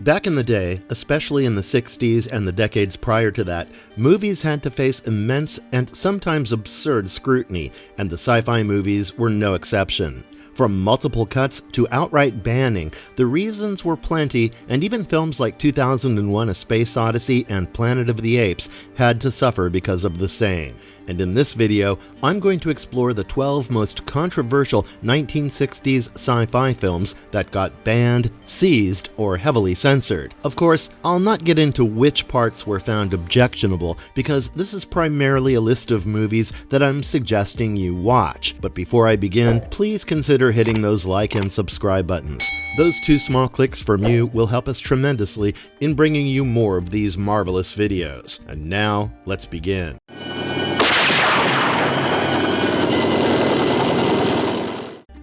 Back in the day, especially in the 60s and the decades prior to that, movies had to face immense and sometimes absurd scrutiny, and the sci-fi movies were no exception. From multiple cuts to outright banning, the reasons were plenty, and even films like 2001: A Space Odyssey and Planet of the Apes had to suffer because of the same. And in this video, I'm going to explore the 12 most controversial 1960s sci-fi films that got banned, seized, or heavily censored. Of course, I'll not get into which parts were found objectionable, because this is primarily a list of movies that I'm suggesting you watch. But before I begin, please consider hitting those like and subscribe buttons. Those two small clicks from you will help us tremendously in bringing you more of these marvelous videos. And now, let's begin.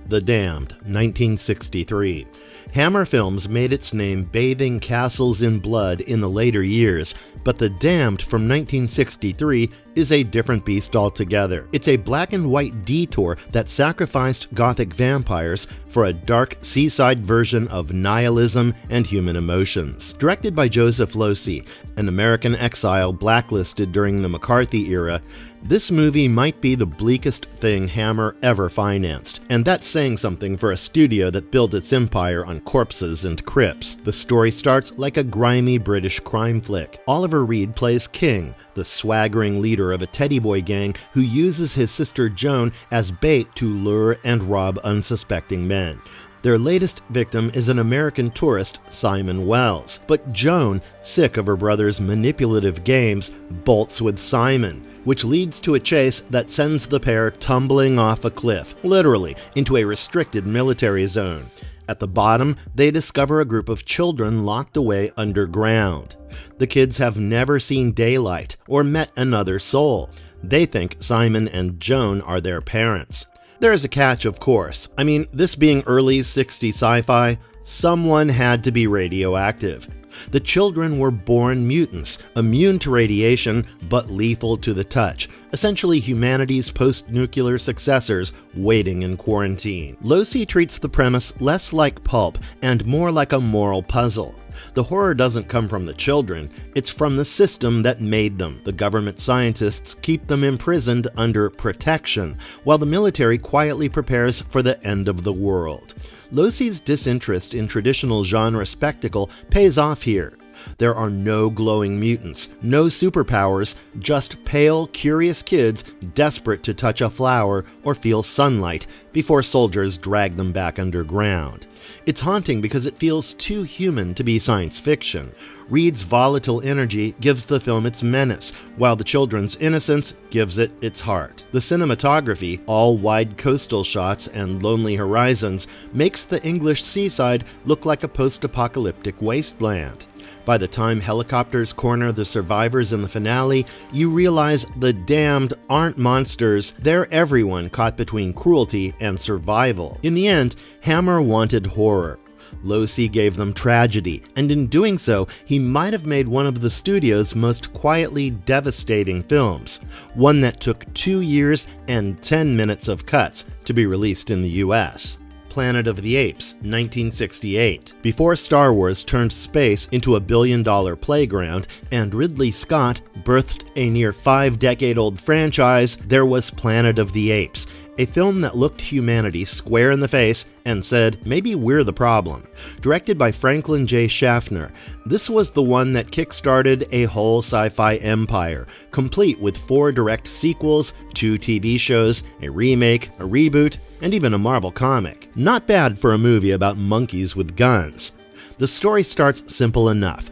The Damned, 1963. Hammer Films made its name bathing castles in blood in the later years, but The Damned from 1963 is a different beast altogether. It's a black and white detour that sacrificed gothic vampires for a dark seaside version of nihilism and human emotions. Directed by Joseph Losey, an American exile blacklisted during the McCarthy era, this movie might be the bleakest thing Hammer ever financed, and that's saying something for a studio that built its empire on corpses and crypts. The story starts like a grimy British crime flick. Oliver Reed plays King, the swaggering leader of a teddy boy gang who uses his sister Joan as bait to lure and rob unsuspecting men. Their latest victim is an American tourist, Simon Wells. But Joan, sick of her brother's manipulative games, bolts with Simon, which leads to a chase that sends the pair tumbling off a cliff, literally, into a restricted military zone. At the bottom, they discover a group of children locked away underground. The kids have never seen daylight or met another soul. They think Simon and Joan are their parents. There is a catch, of course. I mean, this being early 60s sci-fi, someone had to be radioactive. The children were born mutants, immune to radiation, but lethal to the touch, essentially humanity's post-nuclear successors waiting in quarantine. Losey treats the premise less like pulp and more like a moral puzzle. The horror doesn't come from the children, it's from the system that made them. The government scientists keep them imprisoned under protection, while the military quietly prepares for the end of the world. Losey's disinterest in traditional genre spectacle pays off here. There are no glowing mutants, no superpowers, just pale, curious kids desperate to touch a flower or feel sunlight before soldiers drag them back underground. It's haunting because it feels too human to be science fiction. Reed's volatile energy gives the film its menace, while the children's innocence gives it its heart. The cinematography, all wide coastal shots and lonely horizons, makes the English seaside look like a post-apocalyptic wasteland. By the time helicopters corner the survivors in the finale, you realize the damned aren't monsters, they're everyone caught between cruelty and survival. In the end, Hammer wanted horror. Losey gave them tragedy, and in doing so, he might have made one of the studio's most quietly devastating films, one that took 2 years and 10 minutes of cuts to be released in the US. Planet of the Apes, 1968. Before Star Wars turned space into a billion-dollar playground and Ridley Scott birthed a near 5-decade-old franchise, there was Planet of the Apes, a film that looked humanity square in the face and said, maybe we're the problem. Directed by Franklin J. Schaffner, this was the one that kickstarted a whole sci-fi empire, complete with 4 direct sequels, 2 TV shows, a remake, a reboot, and even a Marvel comic. Not bad for a movie about monkeys with guns. The story starts simple enough.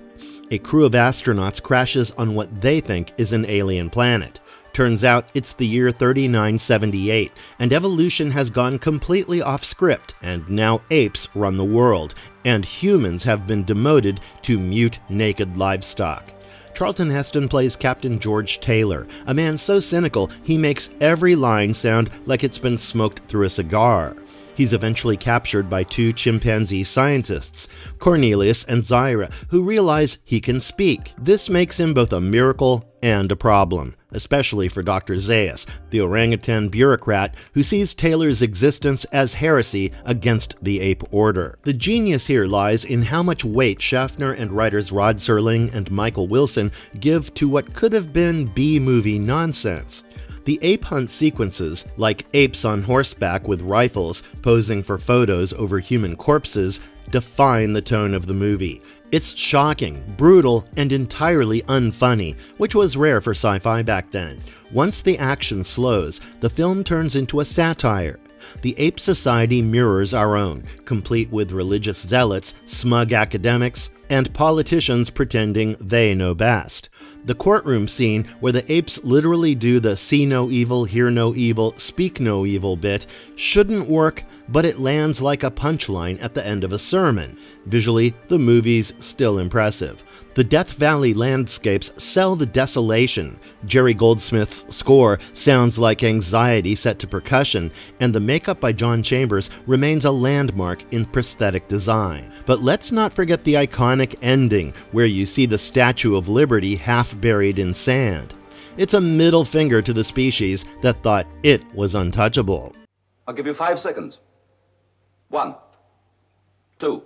A crew of astronauts crashes on what they think is an alien planet. Turns out it's the year 3978, and evolution has gone completely off script, and now apes run the world, and humans have been demoted to mute, naked livestock. Charlton Heston plays Captain George Taylor, a man so cynical he makes every line sound like it's been smoked through a cigar. He's eventually captured by 2 chimpanzee scientists, Cornelius and Zyra, who realize he can speak. This makes him both a miracle and a problem. especially for Dr. Zaius, the orangutan bureaucrat who sees Taylor's existence as heresy against the ape order. The genius here lies in how much weight Schaffner and writers Rod Serling and Michael Wilson give to what could have been B-movie nonsense. The ape hunt sequences, like apes on horseback with rifles posing for photos over human corpses, define the tone of the movie. It's shocking, brutal, and entirely unfunny, which was rare for sci-fi back then. Once the action slows, the film turns into a satire. The ape society mirrors our own, complete with religious zealots, smug academics, and politicians pretending they know best. The courtroom scene, where the apes literally do the see no evil, hear no evil, speak no evil bit, shouldn't work, but it lands like a punchline at the end of a sermon. Visually, the movie's still impressive. The Death Valley landscapes sell the desolation. Jerry Goldsmith's score sounds like anxiety set to percussion, and the makeup by John Chambers remains a landmark in prosthetic design. But let's not forget the iconic ending, where you see the Statue of Liberty half buried in sand. It's a middle finger to the species that thought it was untouchable. I'll give you 5 seconds. 1, 2.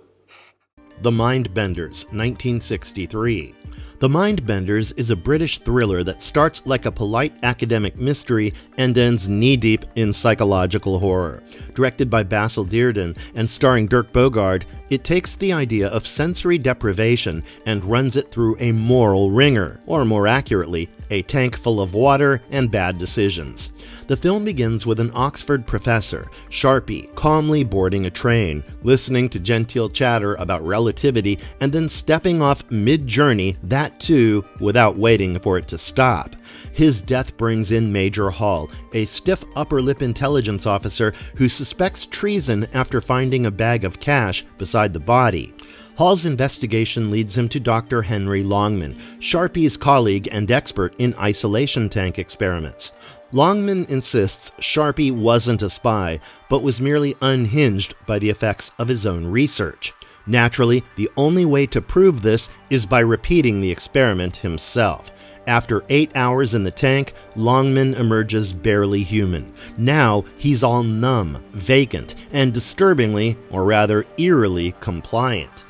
The Mindbenders, 1963. The Mindbenders is a British thriller that starts like a polite academic mystery and ends knee-deep in psychological horror. Directed by Basil Dearden and starring Dirk Bogarde, it takes the idea of sensory deprivation and runs it through a moral wringer, or more accurately, a tank full of water and bad decisions. The film begins with an Oxford professor, Sharpie, calmly boarding a train, listening to genteel chatter about relativity, and then stepping off mid-journey, that too, without waiting for it to stop. His death brings in Major Hall, a stiff upper-lip intelligence officer who suspects treason after finding a bag of cash beside the body. Hall's investigation leads him to Dr. Henry Longman, Sharpie's colleague and expert in isolation tank experiments. Longman insists Sharpie wasn't a spy, but was merely unhinged by the effects of his own research. Naturally, the only way to prove this is by repeating the experiment himself. After 8 hours in the tank, Longman emerges barely human. Now he's all numb, vacant, and disturbingly, or rather eerily, compliant.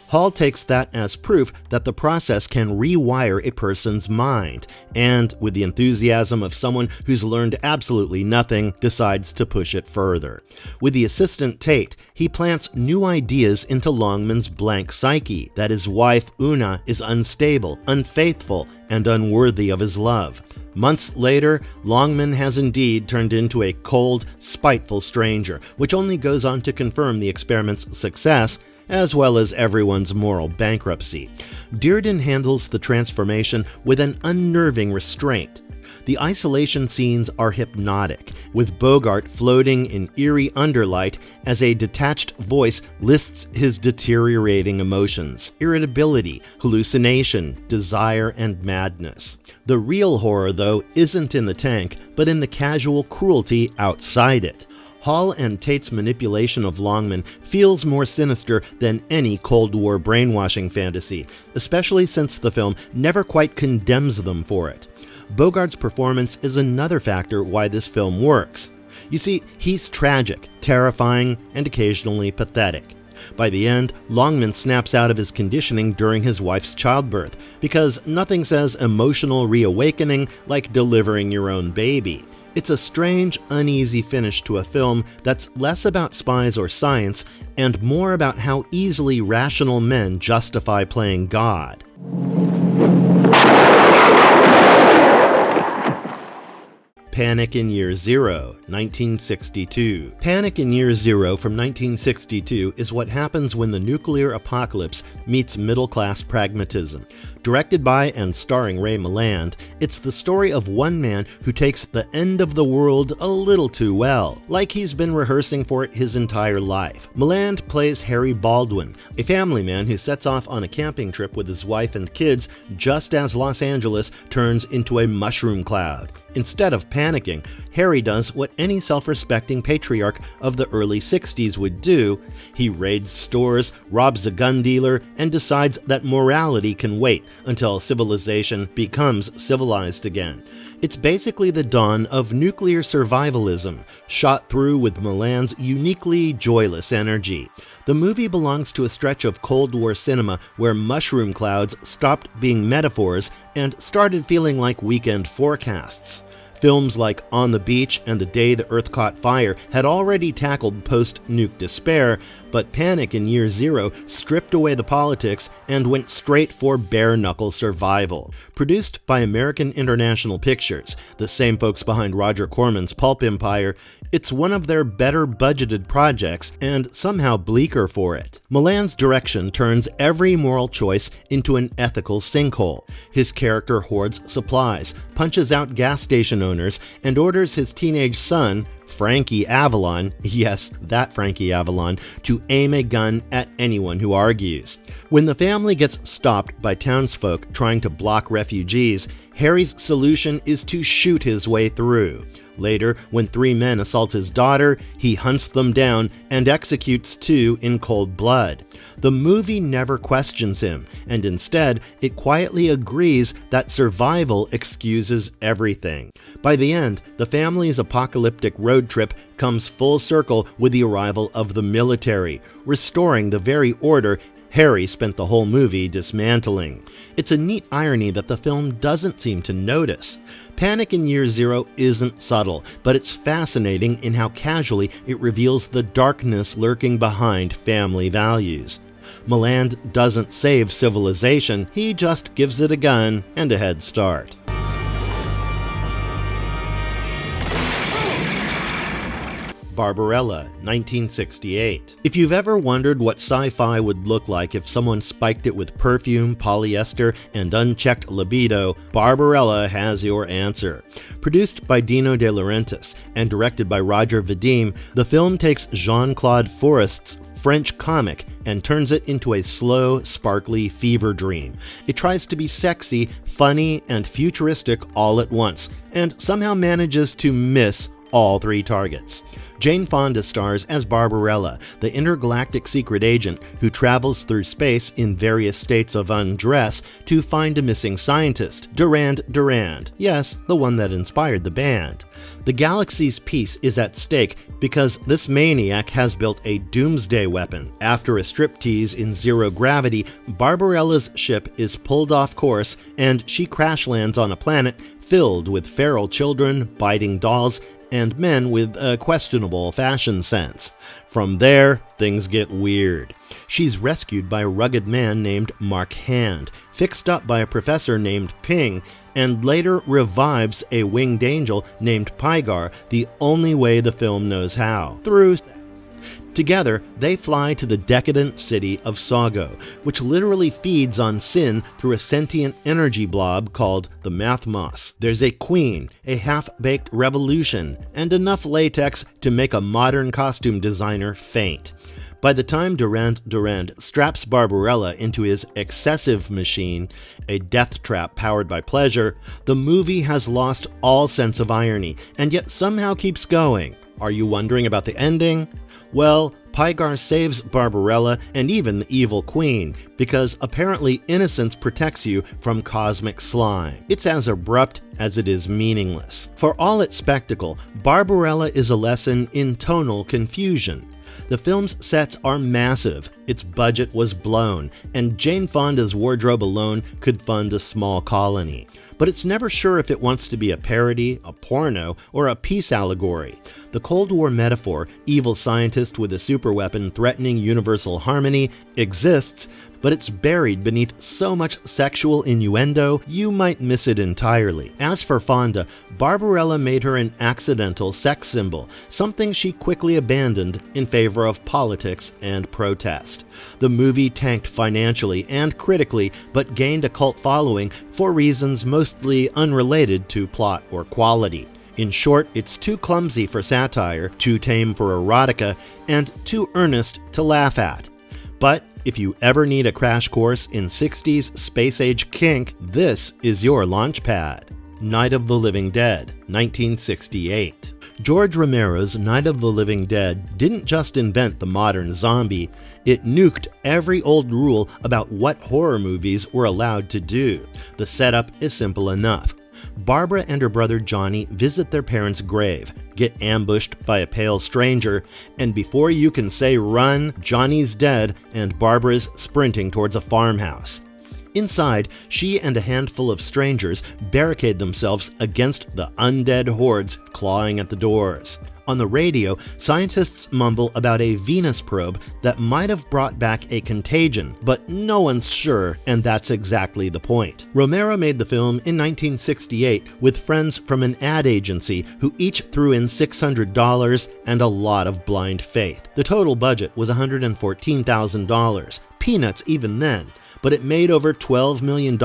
Hall takes that as proof that the process can rewire a person's mind, and, with the enthusiasm of someone who's learned absolutely nothing, decides to push it further. With the assistant Tate, he plants new ideas into Longman's blank psyche, that his wife Una is unstable, unfaithful, and unworthy of his love. Months later, Longman has indeed turned into a cold, spiteful stranger, which only goes on to confirm the experiment's success, as well as everyone's moral bankruptcy. Dearden handles the transformation with an unnerving restraint. The isolation scenes are hypnotic, with Bogart floating in eerie underlight as a detached voice lists his deteriorating emotions: irritability, hallucination, desire, and madness. The real horror, though, isn't in the tank, but in the casual cruelty outside it. Hall and Tate's manipulation of Longman feels more sinister than any Cold War brainwashing fantasy, especially since the film never quite condemns them for it. Bogart's performance is another factor why this film works. You see, he's tragic, terrifying, and occasionally pathetic. By the end, Longman snaps out of his conditioning during his wife's childbirth, because nothing says emotional reawakening like delivering your own baby. It's a strange, uneasy finish to a film that's less about spies or science and more about how easily rational men justify playing God. Panic in Year Zero, 1962. Panic in Year Zero from 1962 is what happens when the nuclear apocalypse meets middle-class pragmatism. Directed by and starring Ray Milland, it's the story of one man who takes the end of the world a little too well, like he's been rehearsing for it his entire life. Milland plays Harry Baldwin, a family man who sets off on a camping trip with his wife and kids just as Los Angeles turns into a mushroom cloud. Instead of panicking, Harry does what any self-respecting patriarch of the early 60s would do. He raids stores, robs a gun dealer, and decides that morality can wait until civilization becomes civilized again. It's basically the dawn of nuclear survivalism, shot through with Milland's uniquely joyless energy. The movie belongs to a stretch of Cold War cinema where mushroom clouds stopped being metaphors and started feeling like weekend forecasts. Films like On the Beach and The Day the Earth Caught Fire had already tackled post-nuke despair, but Panic in Year Zero stripped away the politics and went straight for bare-knuckle survival. Produced by American International Pictures, the same folks behind Roger Corman's Pulp Empire, it's one of their better budgeted projects and somehow bleaker for it. Milland's direction turns every moral choice into an ethical sinkhole. His character hoards supplies, punches out gas station owners, and orders his teenage son, Frankie Avalon, yes, that Frankie Avalon, to aim a gun at anyone who argues. When the family gets stopped by townsfolk trying to block refugees, Harry's solution is to shoot his way through. Later, when 3 men assault his daughter, he hunts them down and executes 2 in cold blood. The movie never questions him, and instead, it quietly agrees that survival excuses everything. By the end, the family's apocalyptic road trip comes full circle with the arrival of the military, restoring the very order Harry spent the whole movie dismantling. It's a neat irony that the film doesn't seem to notice. Panic in Year Zero isn't subtle, but it's fascinating in how casually it reveals the darkness lurking behind family values. Milland doesn't save civilization, he just gives it a gun and a head start. Barbarella, 1968. If you've ever wondered what sci-fi would look like if someone spiked it with perfume, polyester, and unchecked libido, Barbarella has your answer. Produced by Dino De Laurentiis and directed by Roger Vadim, the film takes Jean-Claude Forest's French comic and turns it into a slow, sparkly fever dream. It tries to be sexy, funny, and futuristic all at once, and somehow manages to miss all 3 targets. Jane Fonda stars as Barbarella, the intergalactic secret agent who travels through space in various states of undress to find a missing scientist, Durand. Yes, the one that inspired the band. The galaxy's peace is at stake because this maniac has built a doomsday weapon. After a striptease in zero gravity, Barbarella's ship is pulled off course and she crash lands on a planet filled with feral children, biting dolls, and men with a questionable fashion sense. From there, things get weird. She's rescued by a rugged man named Mark Hand, fixed up by a professor named Ping, and later revives a winged angel named Pygar the only way the film knows how, through sex. Together, they fly to the decadent city of Saugo, which literally feeds on sin through a sentient energy blob called the Mathmos. There's a queen, a half-baked revolution, and enough latex to make a modern costume designer faint. By the time Durand straps Barbarella into his excessive machine, a death trap powered by pleasure, the movie has lost all sense of irony, and yet somehow keeps going. Are you wondering about the ending? Well, Pygar saves Barbarella and even the evil queen, because apparently innocence protects you from cosmic slime. It's as abrupt as it is meaningless. For all its spectacle, Barbarella is a lesson in tonal confusion. The film's sets are massive, its budget was blown, and Jane Fonda's wardrobe alone could fund a small colony. But it's never sure if it wants to be a parody, a porno, or a peace allegory. The Cold War metaphor, evil scientist with a superweapon threatening universal harmony, exists, but it's buried beneath so much sexual innuendo, you might miss it entirely. As for Fonda, Barbarella made her an accidental sex symbol, something she quickly abandoned in favor of politics and protest. The movie tanked financially and critically, but gained a cult following for reasons mostly unrelated to plot or quality. In short, it's too clumsy for satire, too tame for erotica, and too earnest to laugh at. But if you ever need a crash course in 60s space-age kink, this is your launchpad. Night of the Living Dead, 1968. George Romero's Night of the Living Dead didn't just invent the modern zombie, it nuked every old rule about what horror movies were allowed to do. The setup is simple enough. Barbara and her brother Johnny visit their parents' grave, get ambushed by a pale stranger, and before you can say run, Johnny's dead and Barbara's sprinting towards a farmhouse. Inside, she and a handful of strangers barricade themselves against the undead hordes clawing at the doors. On the radio, scientists mumble about a Venus probe that might have brought back a contagion, but no one's sure, and that's exactly the point. Romero made the film in 1968 with friends from an ad agency who each threw in $600 and a lot of blind faith. The total budget was $114,000, peanuts even then, but it made over $12 million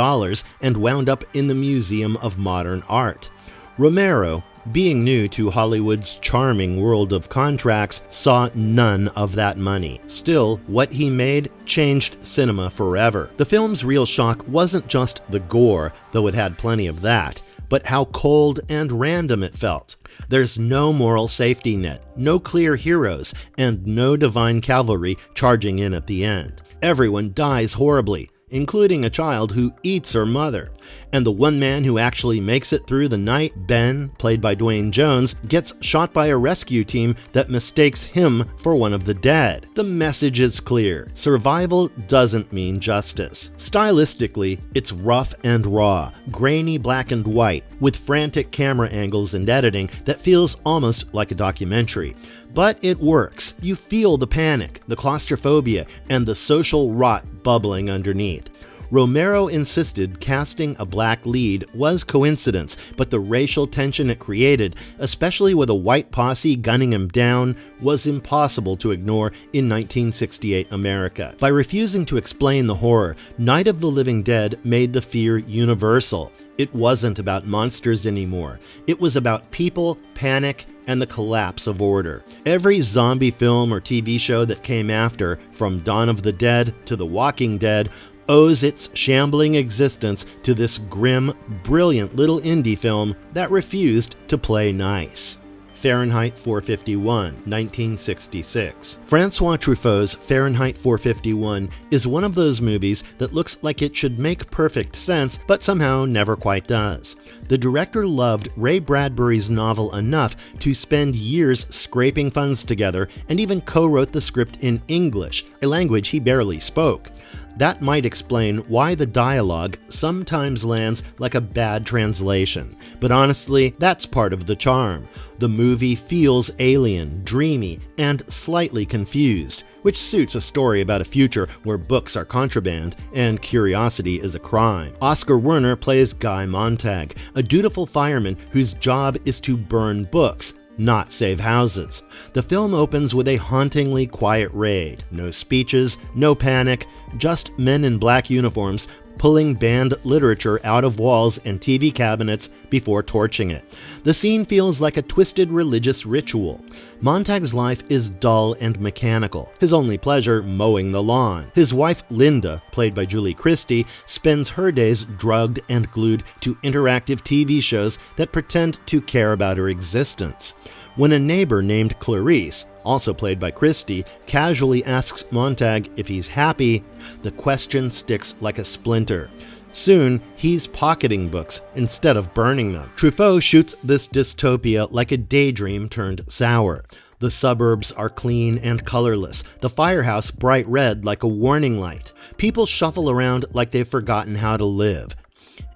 and wound up in the Museum of Modern Art. Romero, being new to Hollywood's charming world of contracts, saw none of that money. Still, what he made changed cinema forever. The film's real shock wasn't just the gore, though it had plenty of that, but how cold and random it felt. There's no moral safety net, no clear heroes, and no divine cavalry charging in at the end. Everyone dies horribly, including a child who eats her mother. And the one man who actually makes it through the night, Ben, played by Dwayne Jones, gets shot by a rescue team that mistakes him for one of the dead. The message is clear. Survival doesn't mean justice. Stylistically, it's rough and raw, grainy black and white, with frantic camera angles and editing that feels almost like a documentary. But it works. You feel the panic, the claustrophobia, and the social rot bubbling underneath. Romero insisted casting a black lead was coincidence, but the racial tension it created, especially with a white posse gunning him down, was impossible to ignore in 1968 America. By refusing to explain the horror, Night of the Living Dead made the fear universal. It wasn't about monsters anymore. It was about people, panic, and the collapse of order. Every zombie film or TV show that came after, from Dawn of the Dead to The Walking Dead, owes its shambling existence to this grim, brilliant little indie film that refused to play nice. Fahrenheit 451, 1966. Francois Truffaut's Fahrenheit 451 is one of those movies that looks like it should make perfect sense, but somehow never quite does. The director loved Ray Bradbury's novel enough to spend years scraping funds together and even co-wrote the script in English, a language he barely spoke. That might explain why the dialogue sometimes lands like a bad translation. But honestly, that's part of the charm. The movie feels alien, dreamy, and slightly confused, which suits a story about a future where books are contraband and curiosity is a crime. Oscar Werner plays Guy Montag, a dutiful fireman whose job is to burn books, not save houses. The film opens with a hauntingly quiet raid. No speeches, no panic, just men in black uniforms pulling banned literature out of walls and TV cabinets before torching it. The scene feels like a twisted religious ritual. Montag's life is dull and mechanical, his only pleasure mowing the lawn. His wife Linda, played by Julie Christie, spends her days drugged and glued to interactive TV shows that pretend to care about her existence. When a neighbor named Clarice, also played by Christie, casually asks Montag if he's happy, the question sticks like a splinter. Soon, he's pocketing books instead of burning them. Truffaut shoots this dystopia like a daydream turned sour. The suburbs are clean and colorless, the firehouse bright red like a warning light. People shuffle around like they've forgotten how to live.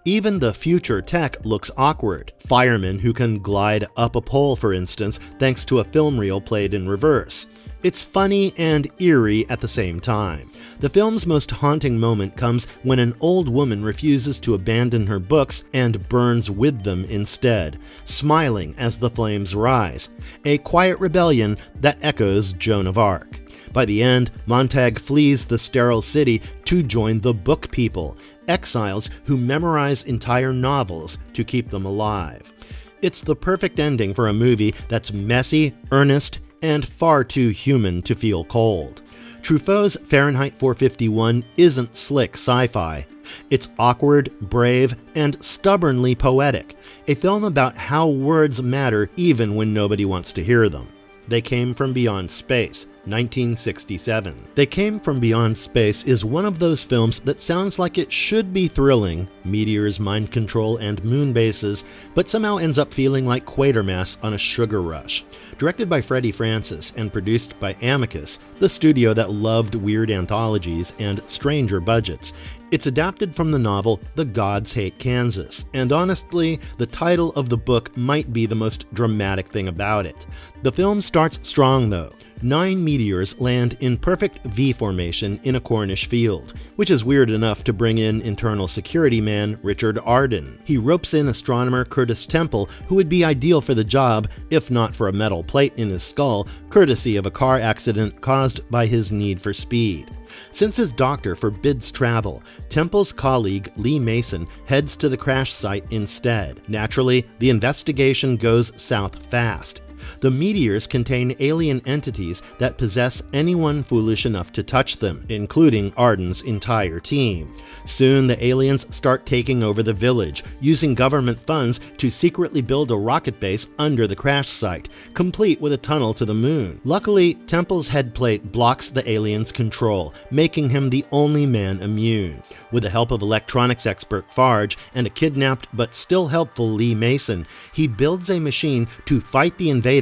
Even the future tech looks awkward. Firemen who can glide up a pole, for instance, thanks to a film reel played in reverse. It's funny and eerie at the same time. The film's most haunting moment comes when an old woman refuses to abandon her books and burns with them instead, smiling as the flames rise. A quiet rebellion that echoes Joan of Arc. By the end, Montag flees the sterile city to join the book people, exiles who memorize entire novels to keep them alive. It's the perfect ending for a movie that's messy, earnest, and far too human to feel cold. Truffaut's Fahrenheit 451 isn't slick sci-fi. It's awkward, brave, and stubbornly poetic, a film about how words matter even when nobody wants to hear them. They came from beyond space, 1967. They Came from Beyond Space is one of those films that sounds like it should be thrilling, meteors, mind control, and moon bases, but somehow ends up feeling like Quatermass on a sugar rush. Directed by Freddie Francis and produced by Amicus, the studio that loved weird anthologies and stranger budgets, it's adapted from the novel The Gods Hate Kansas, and honestly, the title of the book might be the most dramatic thing about it. The film starts strong though. 9 meteors land in perfect V formation in a Cornish field, which is weird enough to bring in internal security man Richard Arden. He ropes in astronomer Curtis Temple, who would be ideal for the job if not for a metal plate in his skull, courtesy of a car accident caused by his need for speed. Since his doctor forbids travel, Temple's colleague Lee Mason heads to the crash site instead. Naturally, the investigation goes south fast. The meteors contain alien entities that possess anyone foolish enough to touch them, including Arden's entire team. Soon, the aliens start taking over the village, using government funds to secretly build a rocket base under the crash site, complete with a tunnel to the moon. Luckily, Temple's headplate blocks the aliens' control, making him the only man immune. With the help of electronics expert Farge and a kidnapped but still helpful Lee Mason, he builds a machine to fight the invaders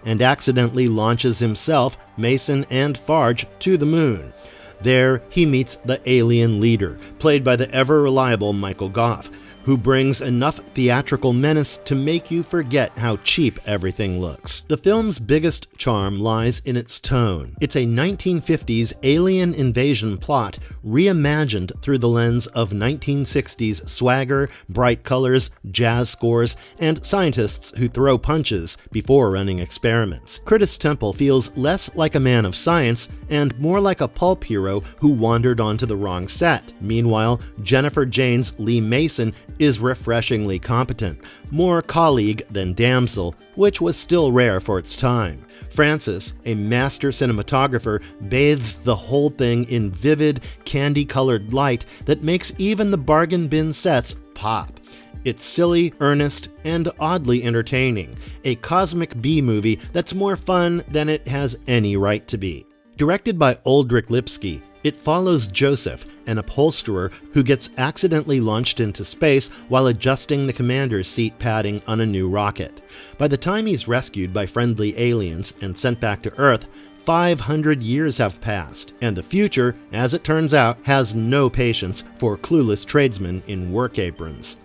and accidentally launches himself, Mason, and Farge to the moon. There, he meets the alien leader, played by the ever-reliable Michael Goff, who brings enough theatrical menace to make you forget how cheap everything looks. The film's biggest charm lies in its tone. It's a 1950s alien invasion plot reimagined through the lens of 1960s swagger, bright colors, jazz scores, and scientists who throw punches before running experiments. Curtis Temple feels less like a man of science and more like a pulp hero who wandered onto the wrong set. Meanwhile, Jennifer Jane's Lee Mason is refreshingly competent, more colleague than damsel, which was still rare for its time. Francis, a master cinematographer, bathes the whole thing in vivid, candy-colored light that makes even the bargain bin sets pop. It's silly, earnest, and oddly entertaining, a cosmic B-movie that's more fun than it has any right to be. Directed by Uldrich Lipsky, it follows Joseph, an upholsterer who gets accidentally launched into space while adjusting the commander's seat padding on a new rocket. By the time he's rescued by friendly aliens and sent back to Earth, 500 years have passed, and the future, as it turns out, has no patience for clueless tradesmen in work aprons.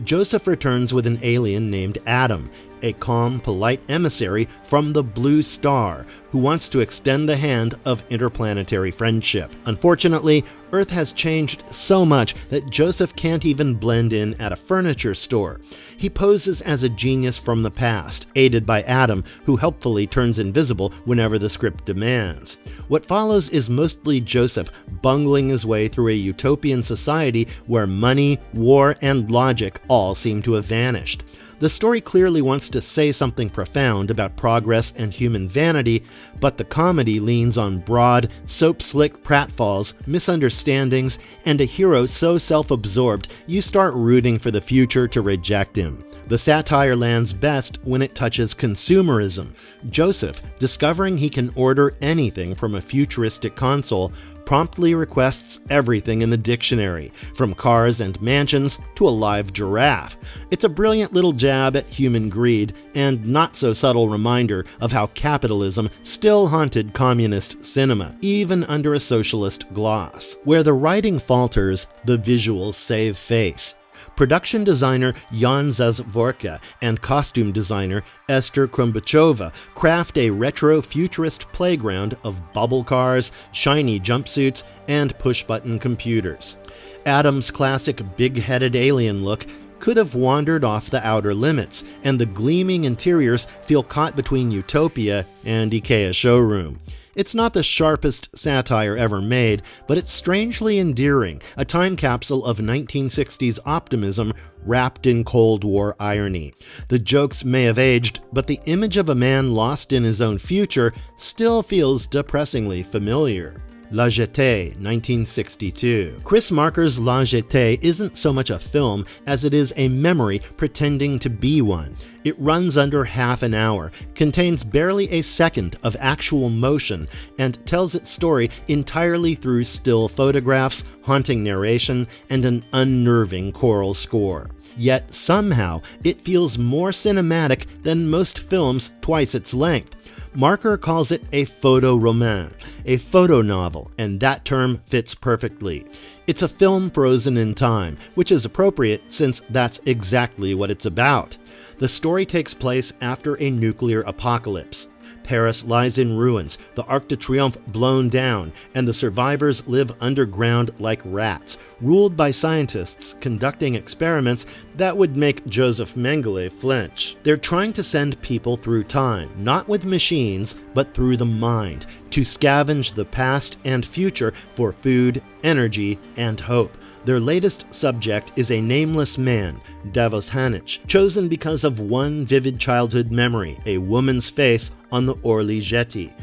Joseph returns with an alien named Adam, a calm, polite emissary from the Blue Star, who wants to extend the hand of interplanetary friendship. Unfortunately, Earth has changed so much that Joseph can't even blend in at a furniture store. He poses as a genius from the past, aided by Adam, who helpfully turns invisible whenever the script demands. What follows is mostly Joseph bungling his way through a utopian society where money, war, and logic all seem to have vanished. The story clearly wants to say something profound about progress and human vanity, but the comedy leans on broad, soap-slick pratfalls, misunderstandings, and a hero so self-absorbed you start rooting for the future to reject him. The satire lands best when it touches consumerism. Joseph, discovering he can order anything from a futuristic console, promptly requests everything in the dictionary, from cars and mansions to a live giraffe. It's a brilliant little jab at human greed, and not so subtle reminder of how capitalism still haunted communist cinema, even under a socialist gloss. Where the writing falters, the visuals save face. Production designer Jan Zazvorka and costume designer Esther Krumbachova craft a retro-futurist playground of bubble cars, shiny jumpsuits, and push-button computers. Adam's classic big-headed alien look could have wandered off the outer limits, and the gleaming interiors feel caught between Utopia and IKEA showroom. It's not the sharpest satire ever made, but it's strangely endearing, a time capsule of 1960s optimism wrapped in Cold War irony. The jokes may have aged, but the image of a man lost in his own future still feels depressingly familiar. La Jetée, 1962. Chris Marker's La Jetée isn't so much a film as it is a memory pretending to be one. It runs under half an hour, contains barely a second of actual motion, and tells its story entirely through still photographs, haunting narration, and an unnerving choral score. Yet somehow it feels more cinematic than most films twice its length. Marker calls it a photo-roman, a photo novel, and that term fits perfectly. It's a film frozen in time, which is appropriate since that's exactly what it's about. The story takes place after a nuclear apocalypse. Paris lies in ruins, the Arc de Triomphe blown down, and the survivors live underground like rats, ruled by scientists conducting experiments that would make Joseph Mengele flinch. They're trying to send people through time, not with machines, but through the mind, to scavenge the past and future for food, energy, and hope. Their latest subject is a nameless man, Davos Hanich, chosen because of one vivid childhood memory, a woman's face on the Orly jetty,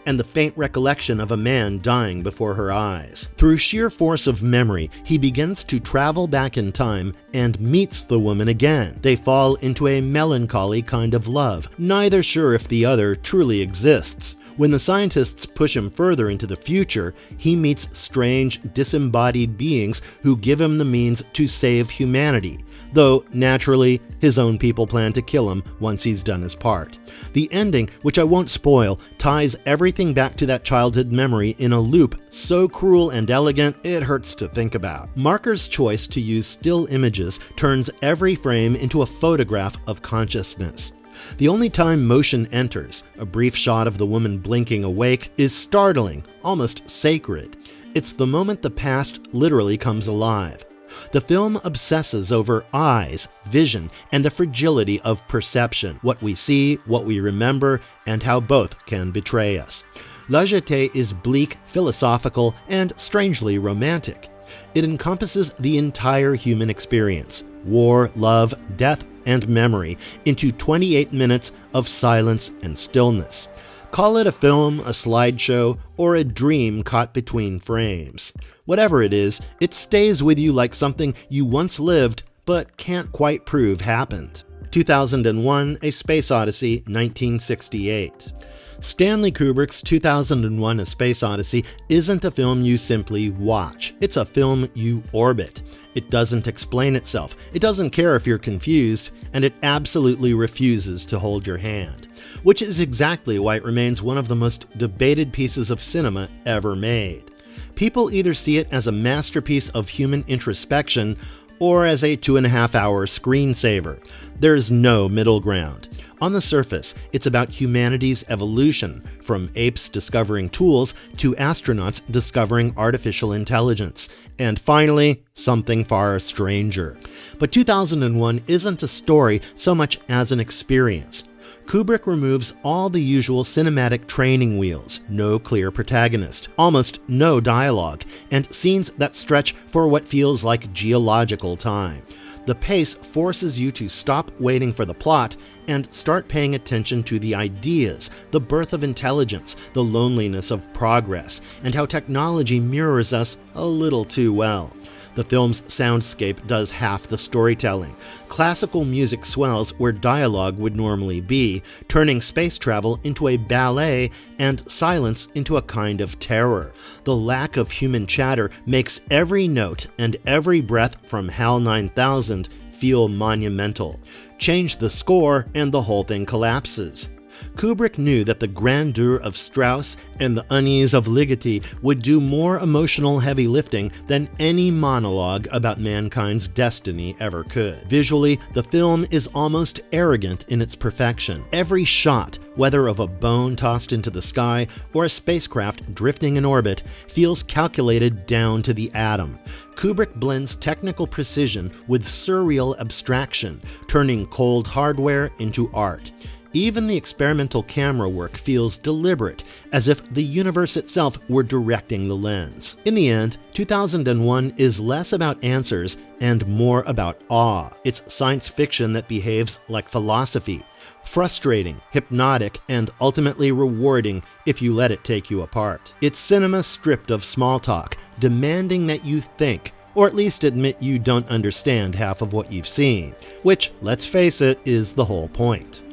and the faint recollection of a man dying before her eyes. Through sheer force of memory, he begins to travel back in time and meets the woman again. They fall into a melancholy kind of love, neither sure if the other truly exists. When the scientists push him further into the future, he meets strange, disembodied beings who give him the means to save humanity, though, naturally, his own people plan to kill him once he's done his part. The ending, which I won't spoil, ties everything back to that childhood memory in a loop so cruel and elegant it hurts to think about. Marker's choice to use still images turns every frame into a photograph of consciousness. The only time motion enters, a brief shot of the woman blinking awake, is startling, almost sacred. It's the moment the past literally comes alive. The film obsesses over eyes, vision, and the fragility of perception, what we see, what we remember, and how both can betray us. La Jetée is bleak, philosophical, and strangely romantic. It encompasses the entire human experience, war, love, death, and memory, into 28 minutes of silence and stillness. Call it a film, a slideshow, or a dream caught between frames. Whatever it is, it stays with you like something you once lived but can't quite prove happened. 2001: A Space Odyssey, 1968. Stanley Kubrick's 2001: A Space Odyssey isn't a film you simply watch. It's a film you orbit. It doesn't explain itself, it doesn't care if you're confused, and it absolutely refuses to hold your hand. Which is exactly why it remains one of the most debated pieces of cinema ever made. People either see it as a masterpiece of human introspection or as a 2.5-hour screensaver. There's no middle ground. On the surface, it's about humanity's evolution, from apes discovering tools to astronauts discovering artificial intelligence, and finally, something far stranger. But 2001 isn't a story so much as an experience. Kubrick removes all the usual cinematic training wheels, no clear protagonist, almost no dialogue, and scenes that stretch for what feels like geological time. The pace forces you to stop waiting for the plot and start paying attention to the ideas, the birth of intelligence, the loneliness of progress, and how technology mirrors us a little too well. The film's soundscape does half the storytelling. Classical music swells where dialogue would normally be, turning space travel into a ballet and silence into a kind of terror. The lack of human chatter makes every note and every breath from HAL 9000 feel monumental. Change the score and the whole thing collapses. Kubrick knew that the grandeur of Strauss and the unease of Ligeti would do more emotional heavy lifting than any monologue about mankind's destiny ever could. Visually, the film is almost arrogant in its perfection. Every shot, whether of a bone tossed into the sky or a spacecraft drifting in orbit, feels calculated down to the atom. Kubrick blends technical precision with surreal abstraction, turning cold hardware into art. Even the experimental camera work feels deliberate, as if the universe itself were directing the lens. In the end, 2001 is less about answers and more about awe. It's science fiction that behaves like philosophy, frustrating, hypnotic, and ultimately rewarding if you let it take you apart. It's cinema stripped of small talk, demanding that you think, or at least admit you don't understand half of what you've seen, which, let's face it, is the whole point.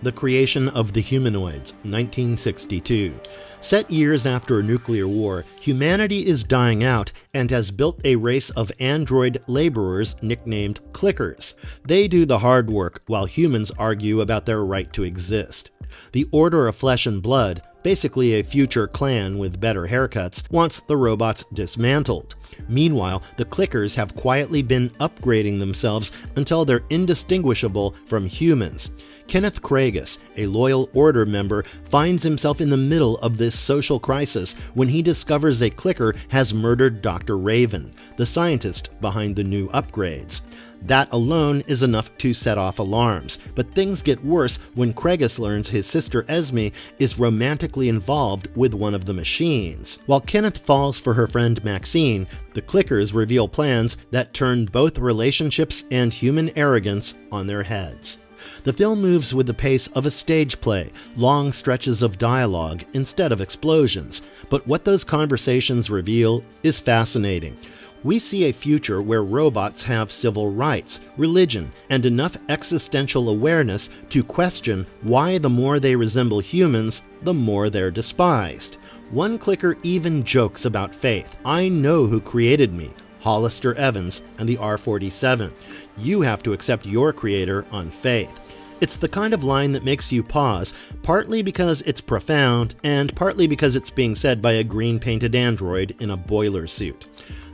The Creation of the Humanoids, 1962. Set years after a nuclear war, humanity is dying out and has built a race of android laborers nicknamed clickers. They do the hard work while humans argue about their right to exist. The Order of Flesh and Blood, basically a future clan with better haircuts, wants the robots dismantled. Meanwhile, the clickers have quietly been upgrading themselves until they're indistinguishable from humans. Kenneth Kragus, a loyal Order member, finds himself in the middle of this social crisis when he discovers a clicker has murdered Dr. Raven, the scientist behind the new upgrades. That alone is enough to set off alarms, but things get worse when Kragus learns his sister Esme is romantically involved with one of the machines. While Kenneth falls for her friend Maxine, the clickers reveal plans that turn both relationships and human arrogance on their heads. The film moves with the pace of a stage play, long stretches of dialogue instead of explosions, but what those conversations reveal is fascinating. We see a future where robots have civil rights, religion, and enough existential awareness to question why the more they resemble humans, the more they're despised. One clicker even jokes about faith. "I know who created me, Hollister Evans and the R-47. You have to accept your creator on faith." It's the kind of line that makes you pause, partly because it's profound, and partly because it's being said by a green-painted android in a boiler suit.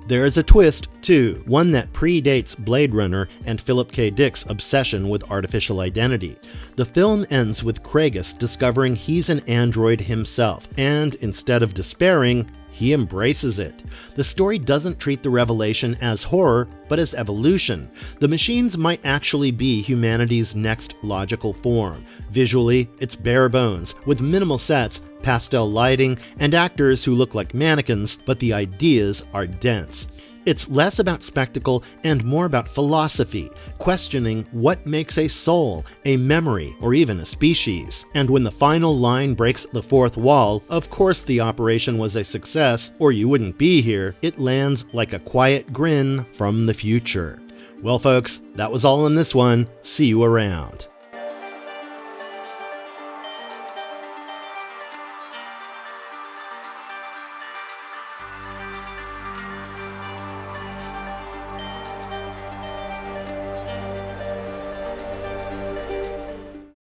There is a twist, too, one that predates Blade Runner and Philip K. Dick's obsession with artificial identity. The film ends with Kragus discovering he's an android himself, and instead of despairing, he embraces it. The story doesn't treat the revelation as horror, but as evolution. The machines might actually be humanity's next logical form. Visually, it's bare bones, with minimal sets, pastel lighting, and actors who look like mannequins, but the ideas are dense. It's less about spectacle and more about philosophy, questioning what makes a soul, a memory, or even a species. And when the final line breaks the fourth wall, of course the operation was a success, or you wouldn't be here, it lands like a quiet grin from the future. Well folks, that was all in this one. See you around.